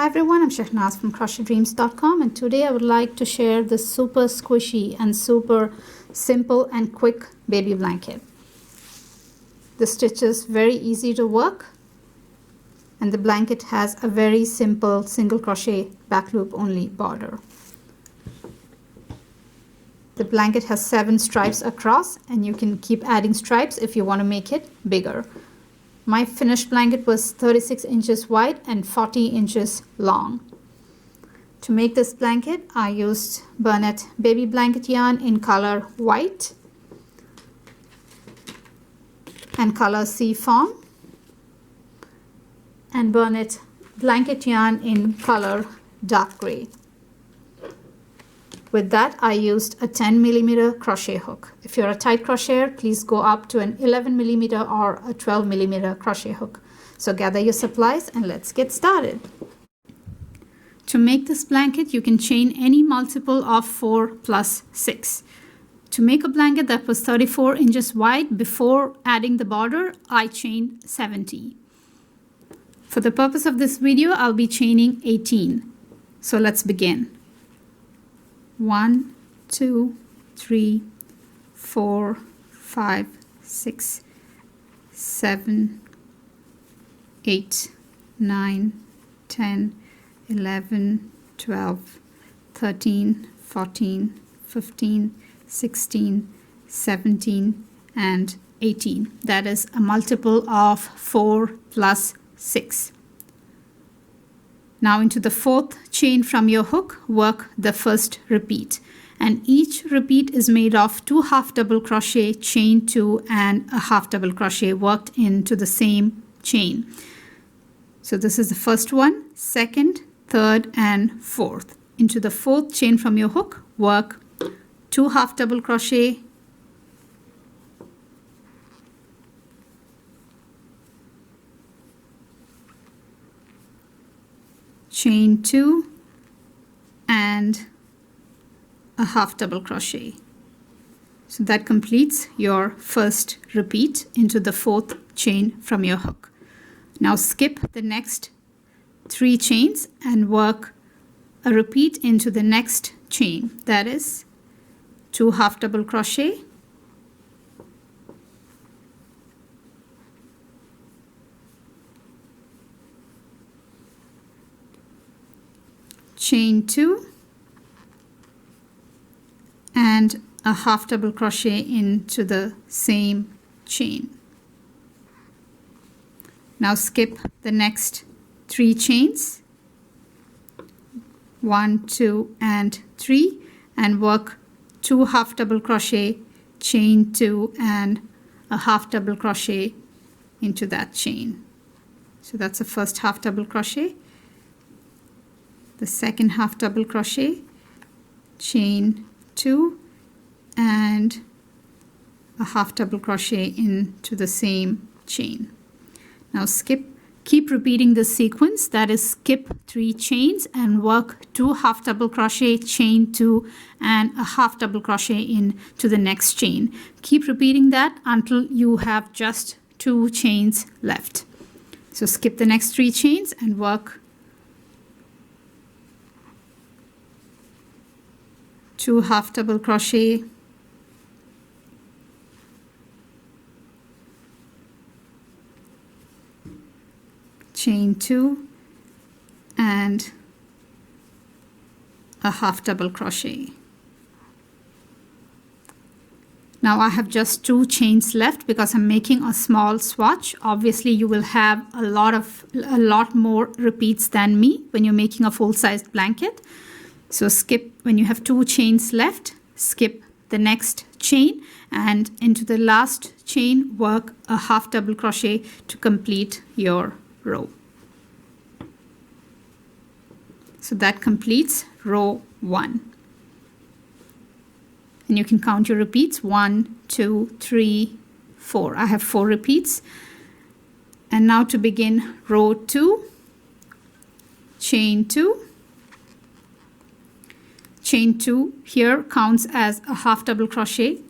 Hi everyone, I'm Shehnaz from CrochetDreams.com, and today I would like to share this super squishy and super simple and quick baby blanket. The stitch is very easy to work, and the blanket has a very simple single crochet back loop only border. The blanket has 7 stripes across, and you can keep adding stripes if you want to make it bigger. My finished blanket was 36 inches wide and 40 inches long. To make this blanket, I used Bernat baby blanket yarn in color white and color Seafoam, and Bernat blanket yarn in color dark gray. With that, I used a 10mm crochet hook. If you're a tight crocheter, please go up to an 11mm or a 12mm crochet hook. So gather your supplies and let's get started. To make this blanket, you can chain any multiple of 4 plus 6. To make a blanket that was 34 inches wide before adding the border, I chained 70. For the purpose of this video, I'll be chaining 18. So let's begin. 1, 2, 3, 4, 5, 6, 7, 8, 9, 10, 11, 12, 13, 14, 15, 16, 17, and 18. That is a multiple of 4 plus 6. Now into the 4th chain from your hook, work the first repeat. And each repeat is made of 2 half double crochet, chain 2, and a half double crochet worked into the same chain. So this is the first one, 2nd, 3rd, and 4th. Into the 4th chain from your hook, work 2 half double crochet, chain 2, and a half double crochet. So that completes your first repeat into the 4th chain from your hook. Now skip the next 3 chains and work a repeat into the next chain. That is 2 half double crochet, chain 2, and a half double crochet into the same chain. Now skip the next 3 chains, 1, 2, and 3, and work 2 half double crochet, chain 2, and a half double crochet into that chain. So that's the first half double crochet. The second half double crochet, chain 2, and a half double crochet into the same chain. Now keep repeating this sequence, that is skip 3 chains and work 2 half double crochet, chain 2, and a half double crochet into the next chain. Keep repeating that until you have just 2 chains left. So skip the next 3 chains and work 2 half double crochet, chain 2, and a half double crochet. Now I have just 2 chains left because I'm making a small swatch. Obviously you will have a lot more repeats than me when you're making a full-sized blanket. So skip, when you have 2 chains left, skip the next chain and into the last chain work a half double crochet to complete your row. So that completes row 1. And you can count your repeats, 1, 2, 3, 4. I have 4 repeats. And now to begin row 2, chain 2. Chain 2 here counts as a half double crochet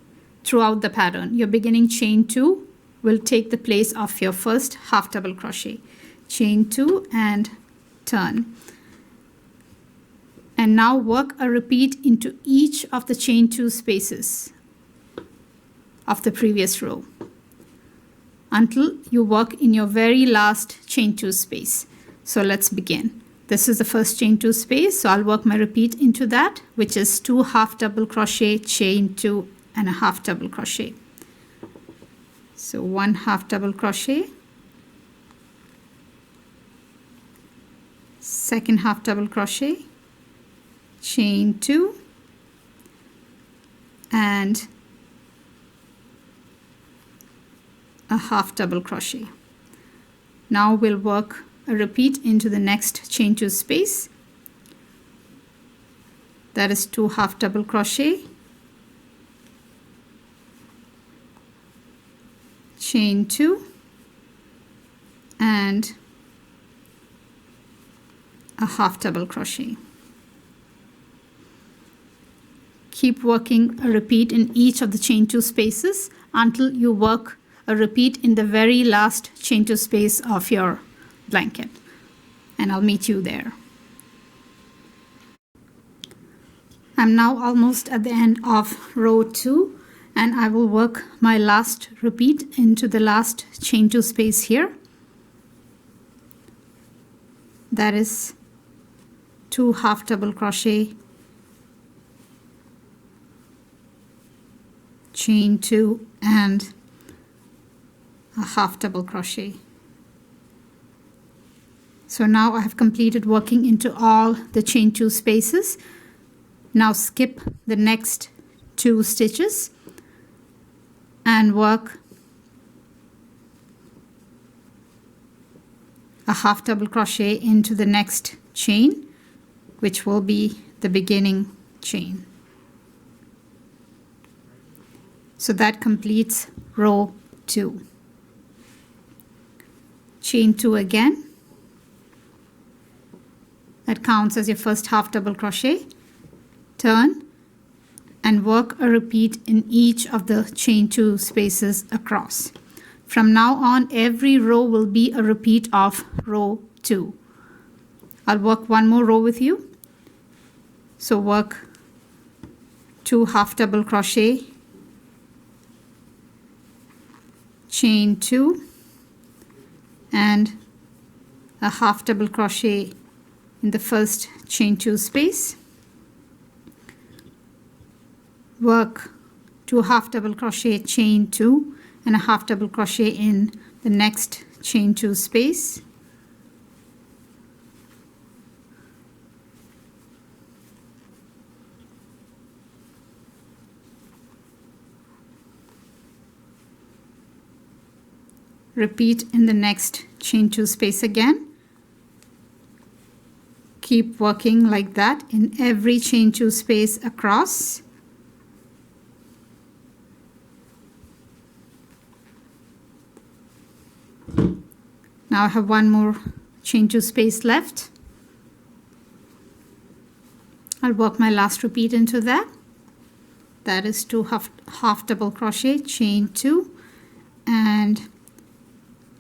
throughout the pattern. Your beginning chain 2 will take the place of your first half double crochet. Chain 2 and turn. And now work a repeat into each of the chain 2 spaces of the previous row until you work in your very last chain 2 space. So let's begin. This is the first chain 2 space, so I'll work my repeat into that, which is 2 half double crochet, chain 2 and a half double crochet. So 1 half double crochet, second half double crochet, chain 2 and a half double crochet. Now we'll work a repeat into the next chain 2 space, that is 2 half double crochet, chain 2 and a half double crochet. Keep working a repeat in each of the chain 2 spaces until you work a repeat in the very last chain 2 space of your blanket, and I'll meet you there. I'm now almost at the end of row 2, and I will work my last repeat into the last chain 2 space here. That is 2 half double crochet, chain 2 and a half double crochet. So now I have completed working into all the chain 2 spaces. Now skip the next 2 stitches and work a half double crochet into the next chain, which will be the beginning chain. So that completes row 2. Chain 2 again. That counts as your first half double crochet. Turn and work a repeat in each of the chain 2 spaces across. From now on, every row will be a repeat of row 2. I'll work one more row with you. So work 2 half double crochet, chain 2 and a half double crochet in the first chain 2 space. Work 2 half double crochet, chain 2 and a half double crochet in the next chain 2 space. Repeat in the next chain 2 space again. Keep working like that in every chain 2 space across. Now I have one more chain 2 space left. I'll work my last repeat into that. That is 2 half double crochet, chain 2 and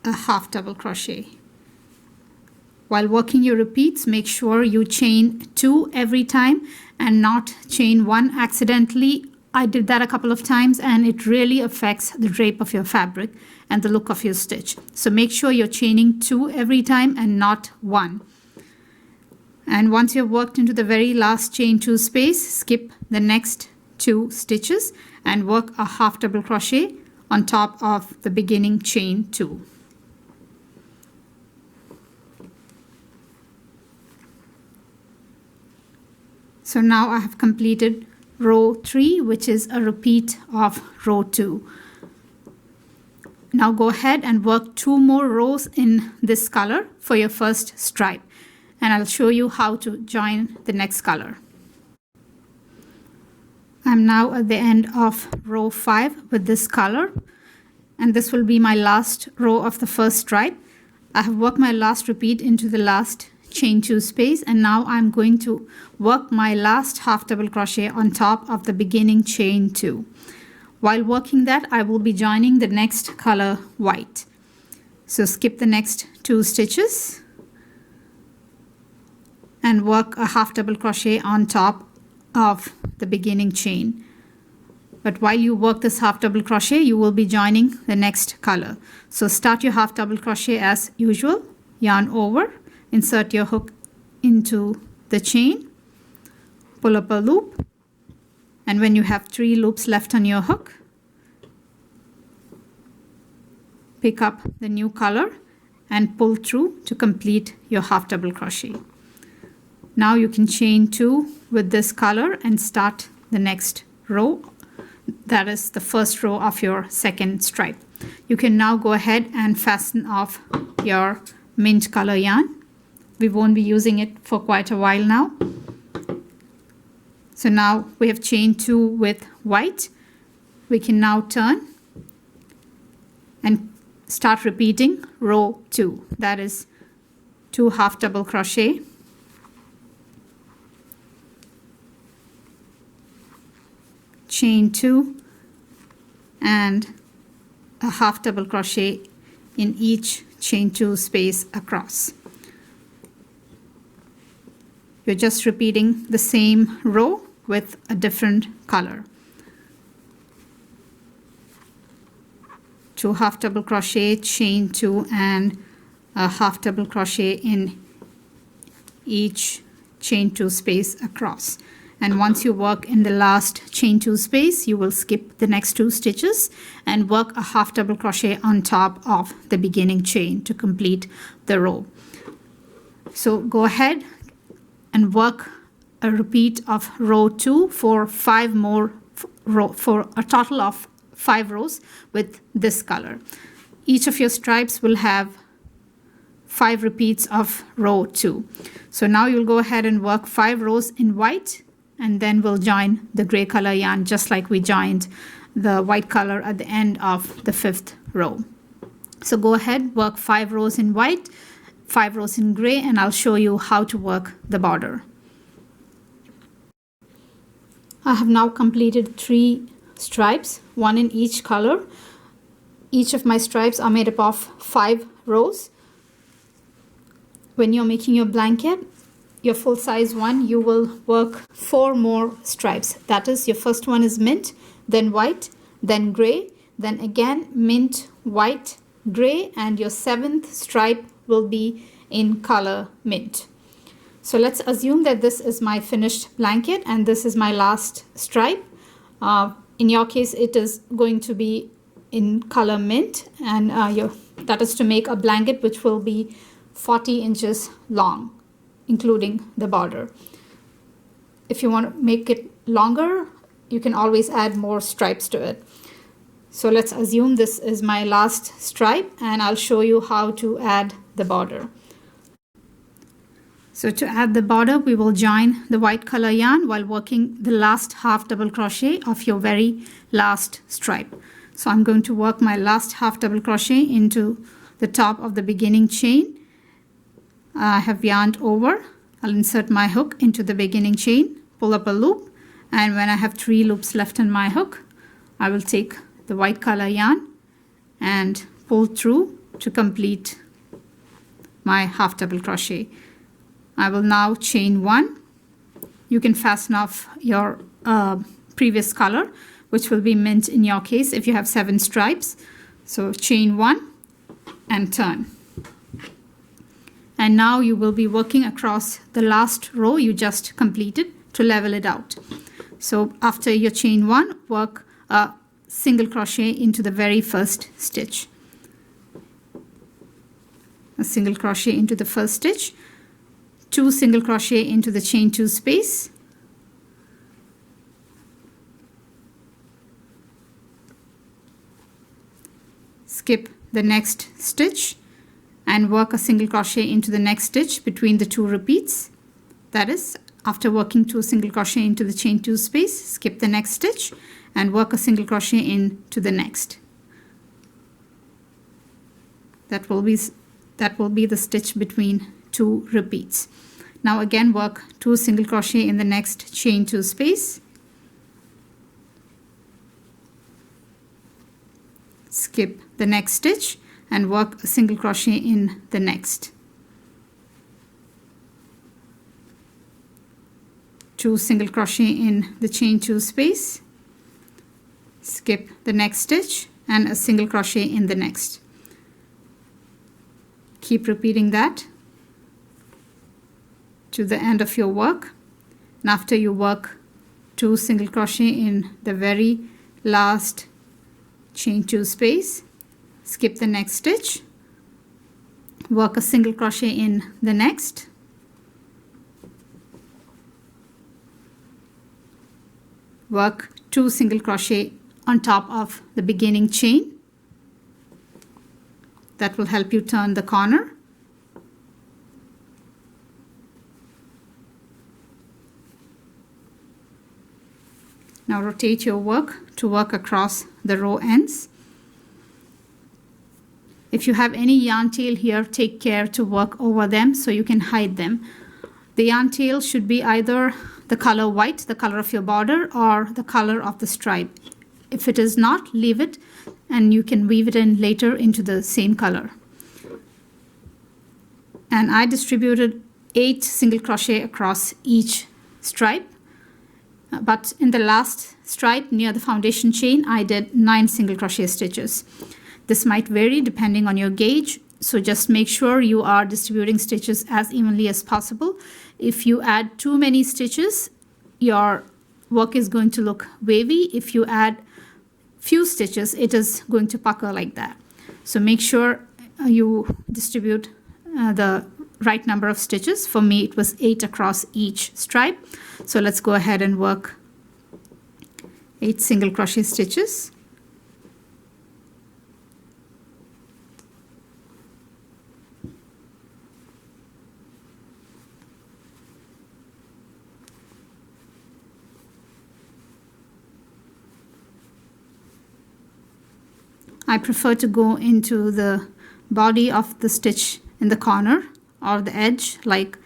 a half double crochet. While working your repeats, make sure you chain 2 every time and not chain 1 accidentally. I did that a couple of times and it really affects the drape of your fabric and the look of your stitch. So make sure you're chaining 2 every time and not 1. And once you've worked into the very last chain 2 space, skip the next 2 stitches and work a half double crochet on top of the beginning chain 2. So now I have completed row 3, which is a repeat of row 2. Now go ahead and work 2 more rows in this color for your first stripe, and I'll show you how to join the next color. I'm now at the end of row 5 with this color, and this will be my last row of the first stripe. I have worked my last repeat into the last chain 2 space, and now I'm going to work my last half double crochet on top of the beginning chain 2. While working that, I will be joining the next color, white. So skip the next 2 stitches and work a half double crochet on top of the beginning chain. But while you work this half double crochet, you will be joining the next color. So start your half double crochet as usual, yarn over, insert your hook into the chain, pull up a loop, and when you have 3 loops left on your hook, pick up the new color and pull through to complete your half double crochet. Now you can chain 2 with this color and start the next row. That is the first row of your second stripe. You can now go ahead and fasten off your mint color yarn. We won't be using it for quite a while now. So now we have chained 2 with white. We can now turn and start repeating row 2. That is 2 half double crochet, chain 2, and a half double crochet in each chain 2 space across. You're just repeating the same row with a different color. 2 half double crochet, chain 2, and a half double crochet in each chain 2 space across. And once you work in the last chain 2 space, you will skip the next 2 stitches and work a half double crochet on top of the beginning chain to complete the row. So go ahead and work a repeat of row 2 for 5 more for a total of 5 rows with this color. Each of your stripes will have 5 repeats of row 2. So now you'll go ahead and work 5 rows in white, and then we'll join the gray color yarn just like we joined the white color at the end of the 5th row. So go ahead, work 5 rows in white, 5 rows in gray, and I'll show you how to work the border. I have now completed 3 stripes, 1 in each color. Each of my stripes are made up of 5 rows. When you're making your blanket, your full size one, you will work 4 more stripes. That is, your first one is mint, then white, then gray, then again mint, white, gray, and your 7th stripe will be in color mint. So let's assume that this is my finished blanket and this is my last stripe. In your case, it is going to be in color mint, and that is to make a blanket which will be 40 inches long, including the border. If you want to make it longer, you can always add more stripes to it. So let's assume this is my last stripe, and I'll show you how to add the border. So to add the border, we will join the white color yarn while working the last half double crochet of your very last stripe. So I'm going to work my last half double crochet into the top of the beginning chain. I have yarned over. I'll insert my hook into the beginning chain, pull up a loop, and when I have 3 loops left on my hook, I will take the white color yarn and pull through to complete my half double crochet. I will now chain 1. You can fasten off your previous color, which will be mint in your case if you have 7 stripes. So chain 1 and turn. And now you will be working across the last row you just completed to level it out. So after your chain 1, work a single crochet into the very first stitch. A single crochet into the first stitch, 2 single crochet into the chain 2 space, skip the next stitch and work a single crochet into the next stitch between the 2 repeats. That is, after working 2 single crochet into the chain 2 space, skip the next stitch and work a single crochet into the next. That will be the stitch between 2 repeats. Now again work 2 single crochet in the next chain 2 space, skip the next stitch and work a single crochet in the next. 2 single crochet in the chain 2 space, skip the next stitch, and a single crochet in the next. Keep repeating that to the end of your work. And after you work 2 single crochet in the very last chain 2 space, skip the next stitch, work a single crochet in the next, work 2 single crochet on top of the beginning chain. That will help you turn the corner. Now rotate your work to work across the row ends. If you have any yarn tail here, take care to work over them so you can hide them. The yarn tail should be either the color white, the color of your border, or the color of the stripe. If it is not, leave it and you can weave it in later into the same color. And I distributed 8 single crochet across each stripe, but in the last stripe near the foundation chain I did 9 single crochet stitches. This might vary depending on your gauge, so just make sure you are distributing stitches as evenly as possible. If you add too many stitches, your work is going to look wavy. If you add few stitches, it is going to pucker like that. So make sure you distribute the right number of stitches. For me it was 8 across each stripe. So let's go ahead and work 8 single crochet stitches. I prefer to go into the body of the stitch in the corner or the edge, like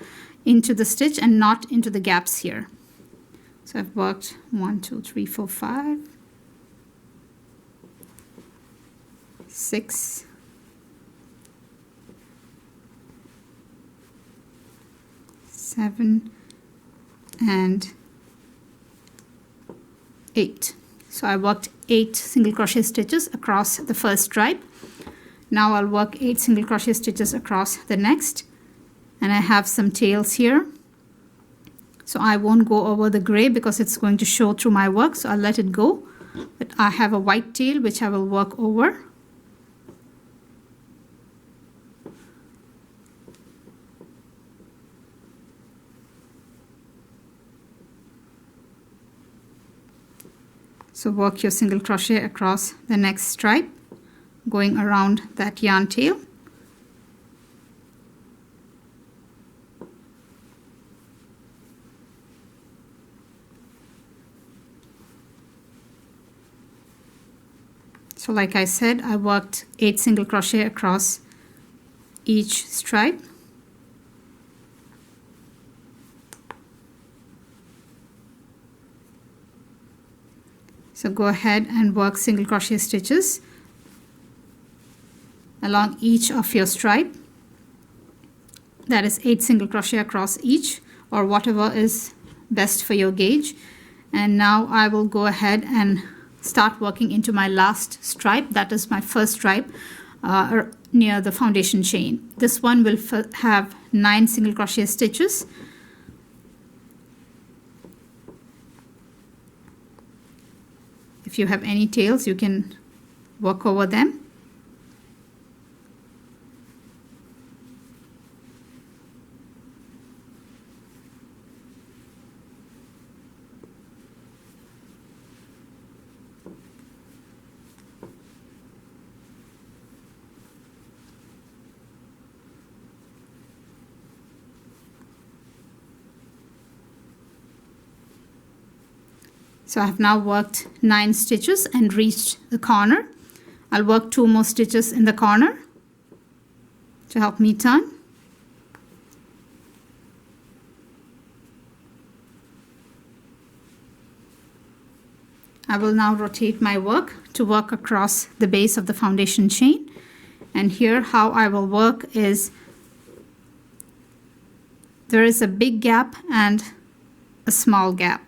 into the stitch and not into the gaps here. So I've worked 1, 2, 3, 4, 5, 6, 7, and 8. So I worked 8 single crochet stitches across the first stripe. Now I'll work 8 single crochet stitches across the next, and I have some tails here, so I won't go over the gray because it's going to show through my work, so I'll let it go. But I have a white tail which I will work over. So work your single crochet across the next stripe, going around that yarn tail. So like I said, I worked 8 single crochet across each stripe. So go ahead and work single crochet stitches along each of your stripe. That is 8 single crochet across each, or whatever is best for your gauge. And now I will go ahead and start working into my last stripe. That is my first stripe near the foundation chain. This one will have 9 single crochet stitches. If you have any tails, you can work over them. So I have now worked 9 stitches and reached the corner. I'll work 2 more stitches in the corner to help me turn. I will now rotate my work to work across the base of the foundation chain. And here how I will work is there is a big gap and a small gap,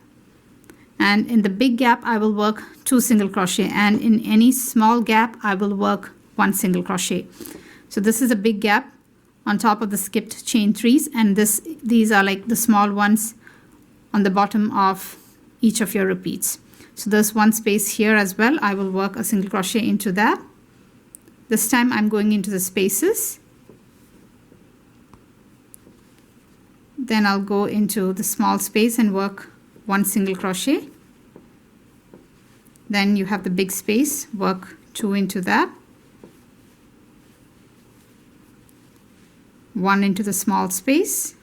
and in the big gap I will work 2 single crochet, and in any small gap I will work 1 single crochet. So this is a big gap on top of the skipped chain 3s, and these are like the small ones on the bottom of each of your repeats. So there's one space here as well. I will work a single crochet into that. This time I'm going into the spaces. Then I'll go into the small space and work 1 single crochet. Then you have the big space, work 2 into that. 1 into the small space.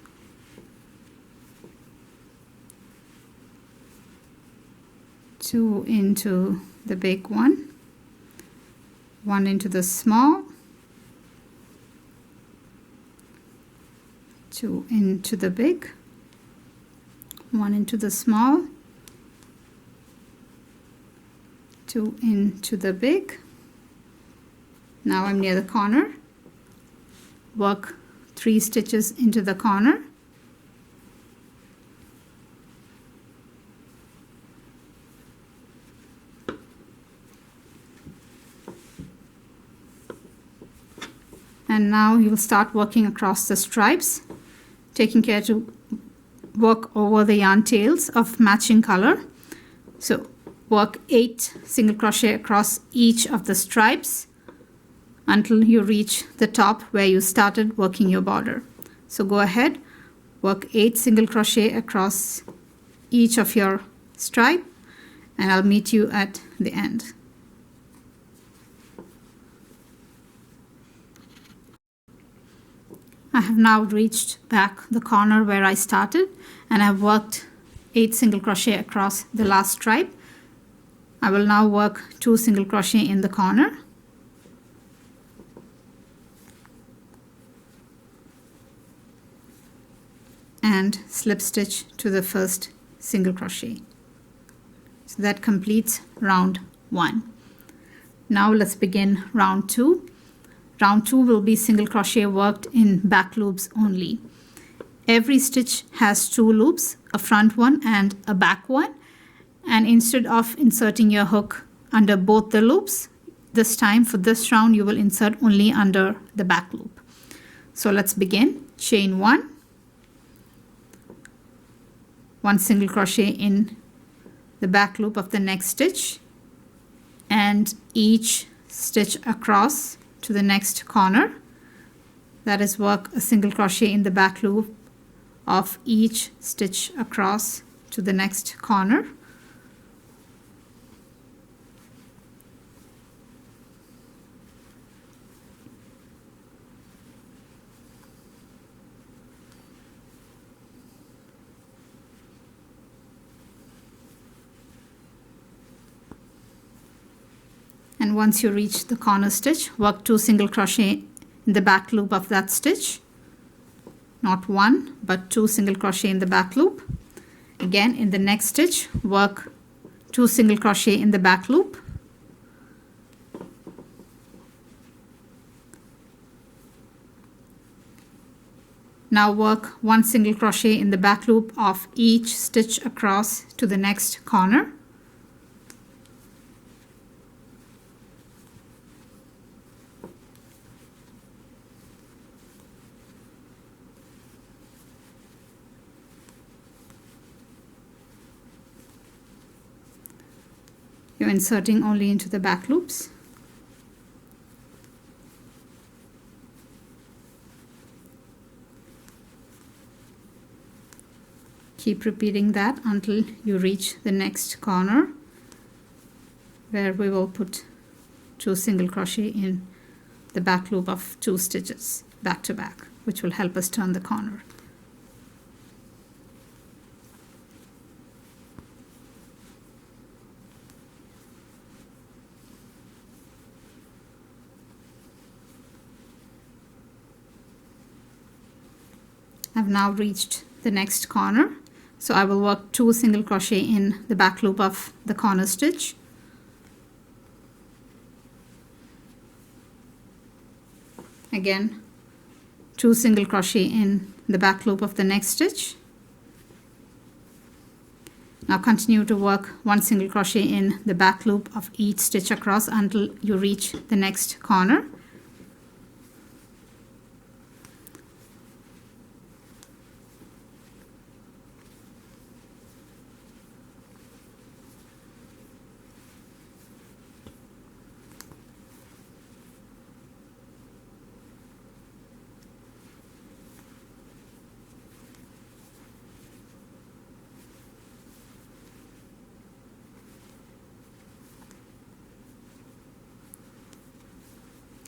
2 into the big one. 1 into the small. 2 into the big. 1 into the small. 2 into the big. Now I'm near the corner. Work 3 stitches into the corner. And now you'll start working across the stripes, taking care to work over the yarn tails of matching color. So work 8 single crochet across each of the stripes until you reach the top where you started working your border. So go ahead, work 8 single crochet across each of your stripe, and I'll meet you at the end. I have now reached back the corner where I started, and I've worked 8 single crochet across the last stripe. I will now work 2 single crochet in the corner. And slip stitch to the first single crochet. So that completes round 1. Now let's begin round 2. Round 2 will be single crochet worked in back loops only. Every stitch has 2 loops, a front one and a back one, and instead of inserting your hook under both the loops, this time for this round you will insert only under the back loop. So let's begin. Chain 1, 1 single crochet in the back loop of the next stitch, and each stitch across to the next corner. That is, work a single crochet in the back loop of each stitch across to the next corner. And once you reach the corner stitch, work 2 single crochet in the back loop of that stitch. Not 1 but 2 single crochet in the back loop. Again, in the next stitch, work 2 single crochet in the back loop. Now work 1 single crochet in the back loop of each stitch across to the next corner. You're inserting only into the back loops. Keep repeating that until you reach the next corner where we will put 2 single crochet in the back loop of 2 stitches back to back, which will help us turn the corner. I've now reached the next corner, so I will work 2 single crochet in the back loop of the corner stitch. Again, 2 single crochet in the back loop of the next stitch. Now continue to work 1 single crochet in the back loop of each stitch across until you reach the next corner.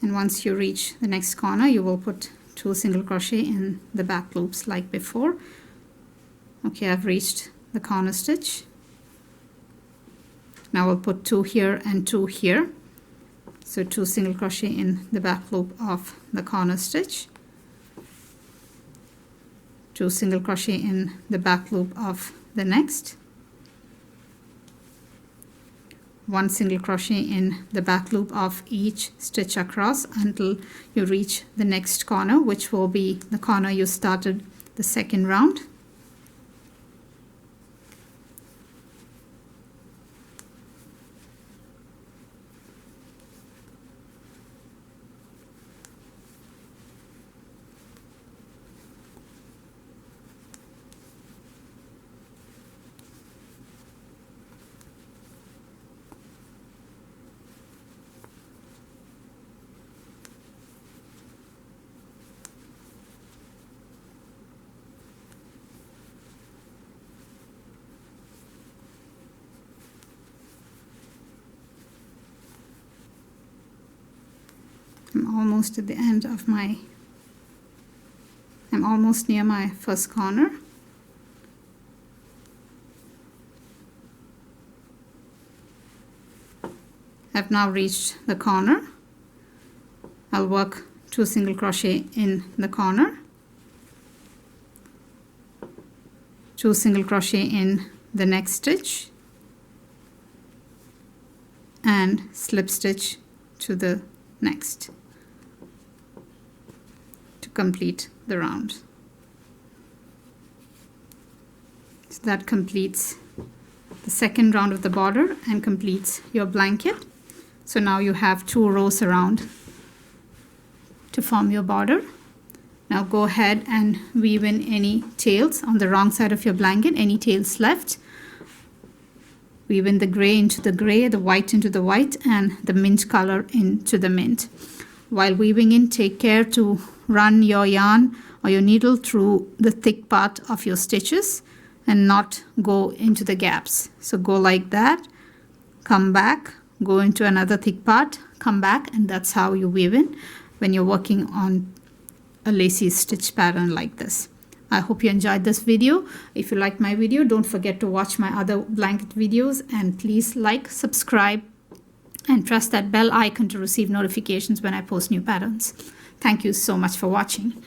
And once you reach the next corner, you will put 2 single crochet in the back loops like before. Okay, I've reached the corner stitch. Now I'll put 2 here and 2 here. So 2 single crochet in the back loop of the corner stitch. 2 single crochet in the back loop of the next. 1 single crochet in the back loop of each stitch across until you reach the next corner, which will be the corner you started the second round. I'm almost at the end of I'm almost near my first corner. I've now reached the corner. I'll work 2 single crochet in the corner, 2 single crochet in the next stitch, and slip stitch to the next to complete the round. So that completes the second round of the border and completes your blanket. So now you have 2 rows around to form your border. Now go ahead and weave in any tails on the wrong side of your blanket, any tails left. Weave in the gray into the gray, the white into the white, and the mint color into the mint. While weaving in, take care to run your yarn or your needle through the thick part of your stitches and not go into the gaps. So go like that, come back, go into another thick part, come back, and that's how you weave in when you're working on a lacy stitch pattern like this. I hope you enjoyed this video. If you liked my video, don't forget to watch my other blanket videos, and please like, subscribe, and press that bell icon to receive notifications when I post new patterns. Thank you so much for watching.